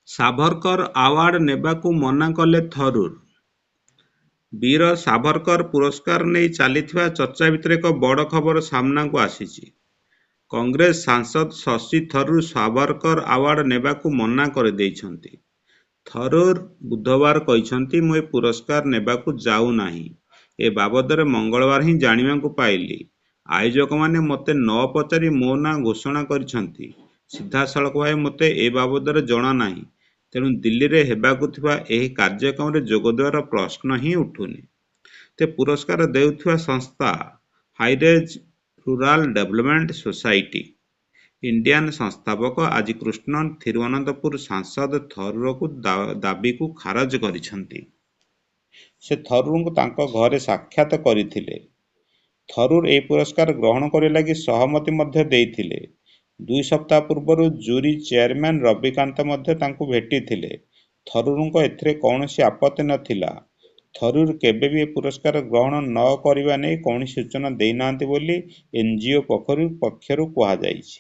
Savarkar award ନେବାକୁ ମନା କଲେ ଥରୁର। ବୀର ସାଭରକର ପୁରସ୍କାର ନେଇ ଚାଲିଥିବା ଚର୍ଚ୍ଚା ଭିତରେ ଏକ ବଡ଼ ଖବର ସାମ୍ନାକୁ ଆସିଛି। କଂଗ୍ରେସ ସାଂସଦ ଶଶି ଥରୁର ସାଭରକର ଆୱାର୍ଡ ନେବାକୁ ମନା କରିଦେଇଛନ୍ତି। ଥରୁର ବୁଧବାର କହିଛନ୍ତି, ମୁଁ ଏ ପୁରସ୍କାର ନେବାକୁ ଯାଉନାହିଁ। ଏ ବାବଦରେ ମଙ୍ଗଳବାର ହିଁ ଜାଣିବାକୁ ପାଇଲି। ଆୟୋଜକମାନେ ମୋତେ ନ ପଚାରି ମୋ ନାଁ ଘୋଷଣା କରିଛନ୍ତି। ସିଧାସଳଖ ଭାବେ ମୋତେ ଏ ବାବଦରେ ଜଣା ନାହିଁ। ତେଣୁ ଦିଲ୍ଲୀରେ ହେବାକୁ ଥିବା ଏହି କାର୍ଯ୍ୟକ୍ରମରେ ଯୋଗଦେବାର ପ୍ରଶ୍ନ ହିଁ ଉଠୁନି। ପୁରସ୍କାର ଦେଉଥିବା ସଂସ୍ଥା ହାଇରେଜ୍ ରୁରାଲ ଡେଭଲପମେଣ୍ଟ ସୋସାଇଟି ଇଣ୍ଡିଆନ ସଂସ୍ଥାପକ ଆଜି କୃଷ୍ଣନ ଥିରୁବନନ୍ତପୁର ସାଂସଦ ଥରୁରକୁ ଦାବିକୁ ଖାରଜ କରିଛନ୍ତି। ସେ ଥରୁରଙ୍କୁ ତାଙ୍କ ଘରେ ସାକ୍ଷାତ କରିଥିଲେ। ଥରୁର ଏହି ପୁରସ୍କାର ଗ୍ରହଣ କରିବା ଲାଗି ସହମତି ମଧ୍ୟ ଦେଇଥିଲେ। 2 ସପ୍ତାହ ପୂର୍ବରୁ ଜୁରି ଚେୟାରମ୍ୟାନ ରବିକାନ୍ତ ମଧ୍ୟ ତାଙ୍କୁ ଭେଟିଥିଲେ। ଥରୁରଙ୍କ ଏଥିରେ କୌଣସି ଆପତ୍ତି ନଥିଲା। ଥରୁର କେବେ ବି ଏ ପୁରସ୍କାର ଗ୍ରହଣ ନ କରିବା ନେଇ କୌଣସି ସୂଚନା ଦେଇନାହାନ୍ତି ବୋଲି ଏନଜିଓ ପକ୍ଷରୁ କୁହାଯାଇଛି।